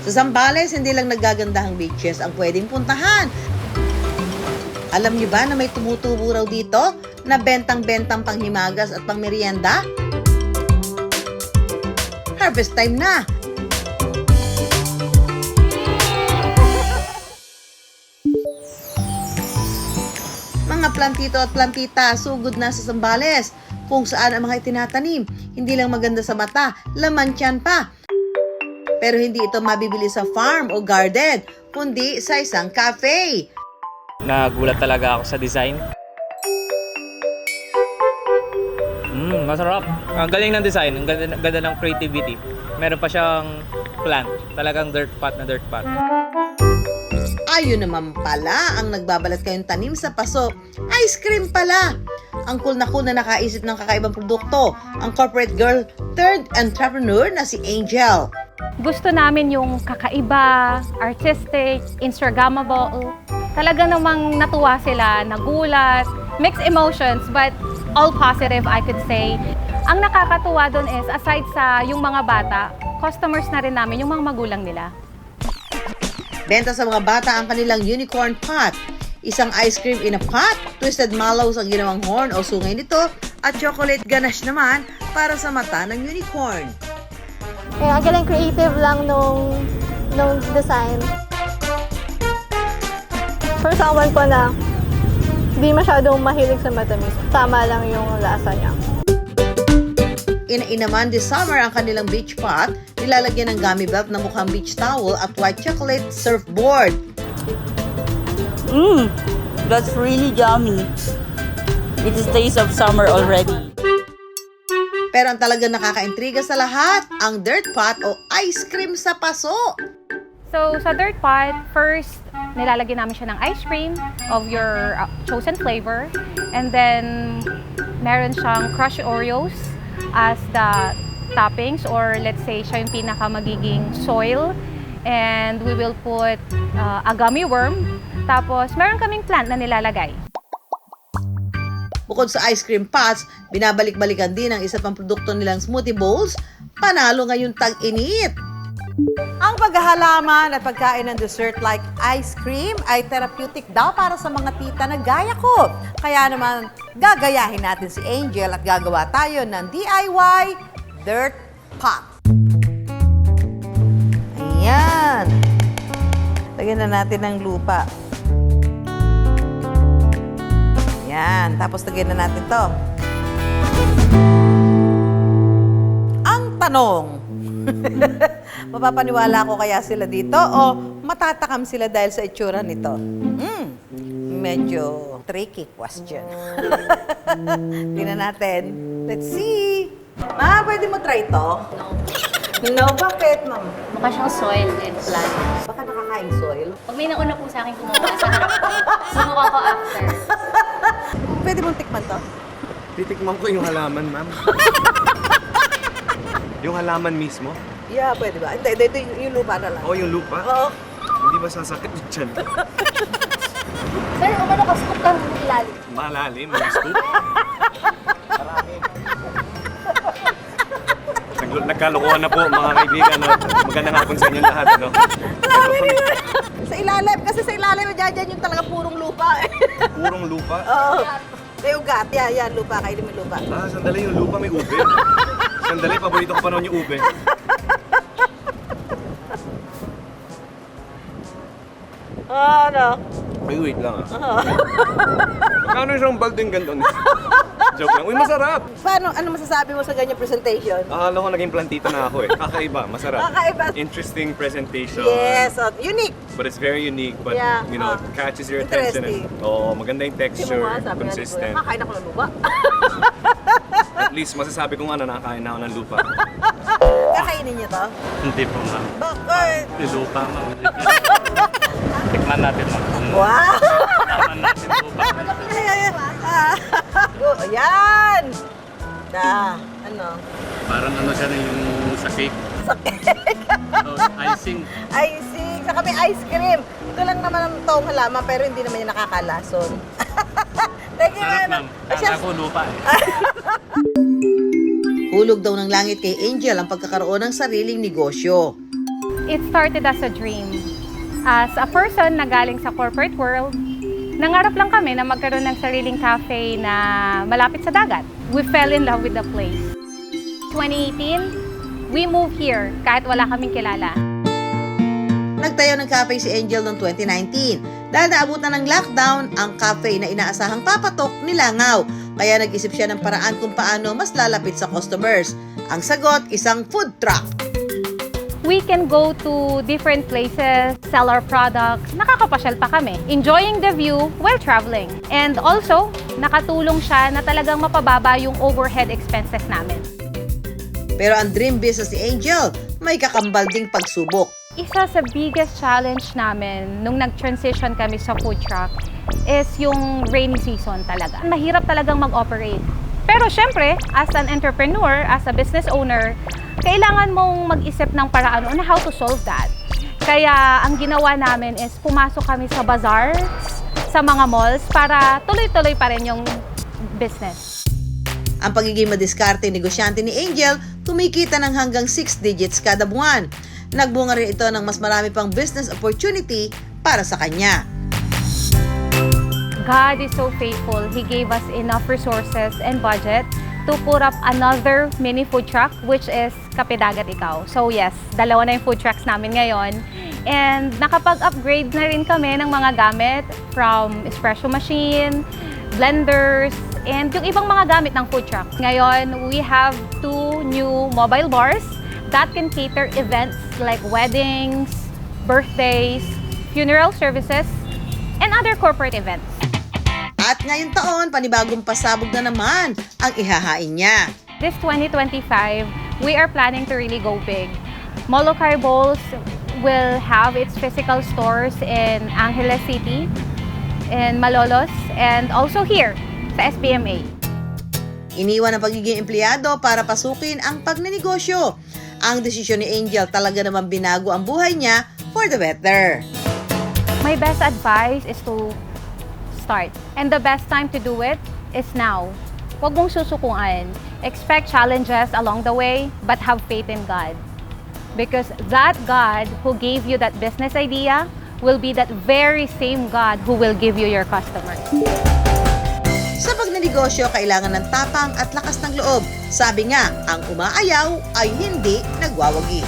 Sa Zambales, hindi lang nagagandahang beaches ang pwedeng puntahan. Alam niyo ba na may tumutubo raw dito na bentang-bentang panghimagas at pangmerienda? Harvest time na! Mga plantito at plantita, sugod na sa Zambales. Kung saan ang mga itinatanim, hindi lang maganda sa mata, laman tiyan pa. Pero hindi ito mabibili sa farm o garden, kundi sa isang cafe. Nagulat talaga ako sa design. Masarap. Ang galing ng design, ang ganda ng creativity. Meron pa siyang plant, talagang dirt pot na dirt pot. Ayun naman pala ang nagbabalat kayong tanim sa paso. Ice cream pala! Ang cool na nakaisip ng kakaibang produkto, ang corporate girl turned entrepreneur na si Angel. Gusto namin yung kakaiba, artistic, Instagrammable. Talaga namang natuwa sila, nagulat, mixed emotions, but all positive I could say. Ang nakakatuwa doon is, aside sa yung mga bata, customers na rin namin yung mga magulang nila. Benta sa mga bata ang kanilang unicorn pot. Isang ice cream in a pot, twisted mallows ang ginawang horn o sungay nito, at chocolate ganache naman para sa mata ng unicorn. Kaya galing creative lang nung design. For someone po na hindi masyadong mahilig sa matamis, tama lang yung lasa niya. Inaman this summer ang kanilang beach pot, nilalagyan ng gummy belt na mukhang beach towel at white chocolate surfboard. That's really yummy. It is taste of summer already. Pero ang talagang nakakaintriga sa lahat, ang dirt pot o ice cream sa paso. So, sa dirt pot, first, nilalagyan namin siya ng ice cream of your chosen flavor. And then, meron siyang crushed Oreos as the toppings, or let's say, siya yung pinaka magiging soil. And we will put a gummy worm. Tapos, meron kaming plant na nilalagay. Bukod sa ice cream pots, binabalik-balikan din ang isa pang produkto nilang smoothie bowls, panalo ngayong tag-init. Ang paghahalaman at pagkain ng dessert like ice cream ay therapeutic daw para sa mga tita na gaya ko. Kaya naman, gagayahin natin si Angel at gagawa tayo ng DIY dirt pot. Ayan. Lagyan na natin ng lupa. Ayan. Tapos lagyan na natin to. Ang tanong, mapapaniwala ko kaya sila dito o matatakam sila dahil sa itsura nito? Medyo tricky question. Tingnan natin. Let's see. Ma, pwede mo try ito? No, bakit, ma'am? Mukha siyang soil and plant. Baka nakakain soil. Pag may nauna po sa akin kumuha sa harap ko, sumuka ko after. Pwede mong tikman to? Titikman ko yung halaman, ma'am. Yung halaman mismo? Yeah, pwede ba? Hindi, ito yung lupa na lang. O yung lupa? Oo. Hindi ba sasakit yung tiyan? Sir, umano ka, scoop ka ng ilalim. Malalim, may scoop. Nagkalokohan na po, mga kaibigan. No? Magandang hapon sa inyo lahat. No? Sa ilalim, kasi sa ilalim, dyan yung talaga purong lupa. Purong lupa? Oo. May ugat. Yan, lupa. Kainin mo yung lupa. Sandali, yung lupa may ube. Sandali, paborito ko pa noon yung ube. Ano? Ay, wait lang Magkano isang balding ganun? Joke lang. Uy, masarap! Ano masasabi mo sa ganyan presentation? Akala ko naging plantito na ako eh. Kakaiba, masarap. Kakaiba. Interesting presentation. Yes, unique. But it's very unique, but Yeah, you know, it catches your attention. interesting. Oo, maganda yung texture, consistent. Kakain ako ng lupa. At least masasabi ko nga na nakakain na ako ng lupa. Kakainin niyo to? Hindi po, ma'am. Bakit? Nilupa, ma'am. Tikman natin, ma'am. Wow! Tikman natin lupa. Ayan! Ano? Parang ano siya na yung sa cake. Icing. Icing. Saka may ice cream. Ito lang naman ang taong halaman pero hindi naman yung nakakalason. Thank you, Sarap, ma'am. ma'am. Kala ko lupa eh. Hulog daw ng langit kay Angel ang pagkakaroon ng sariling negosyo. It started as a dream. As a person na galing sa corporate world, nangarap lang kami na magkaroon ng sariling cafe na malapit sa dagat. We fell in love with the place. 2018, we moved here kahit wala kaming kilala. Nagtayo ng cafe si Angel noong 2019. Dahil naabutan ng lockdown, ang cafe na inaasahang papatok nilangaw. Kaya nag-isip siya ng paraan kung paano mas lalapit sa customers. Ang sagot, isang food truck. We can go to different places, sell our products. Nakakapasyal pa kami, enjoying the view while traveling. And also, nakatulong siya na talagang mapababa yung overhead expenses namin. Pero ang dream business ni Angel, may kakambal ding pagsubok. Isa sa biggest challenge namin nung nag-transition kami sa food truck is yung rainy season talaga. Mahirap talagang mag-operate. Pero syempre, as an entrepreneur, as a business owner, kailangan mong mag-isip ng paraan on how to solve that. Kaya ang ginawa namin is pumasok kami sa bazaars, sa mga malls, para tuloy-tuloy pa rin yung business. Ang pagiging madiskarte negosyante ni Angel, kumikita ng hanggang 6 digits kada buwan. Nagbunga rin ito ng mas marami pang business opportunity para sa kanya. God is so faithful. He gave us enough resources and budget to put up another mini food truck, which is Kape Dagat Ikaw. So yes, dalawa na yung food trucks namin ngayon. And nakapag-upgrade na rin kami ng mga gamit from espresso machine, blenders, and yung ibang mga gamit ng food truck. Ngayon, we have 2 new mobile bars that can cater events like weddings, birthdays, funeral services, and other corporate events. At ngayong taon, panibagong pasabog na naman ang ihahain niya. This 2025, we are planning to really go big. Molokai Bowls will have its physical stores in Angeles City, in Malolos, and also here sa SPMA. Iniwan ang pagiging empleyado para pasukin ang pagnenegosyo. Ang desisyon ni Angel talaga naman binago ang buhay niya for the better. My best advice is to start. And the best time to do it is now. Huwag mong susukuan. Expect challenges along the way, but have faith in God. Because that God who gave you that business idea will be that very same God who will give you your customers. Sa pagnenegosyo, kailangan ng tapang at lakas ng loob. Sabi nga, ang umaayaw ay hindi nagwawagi.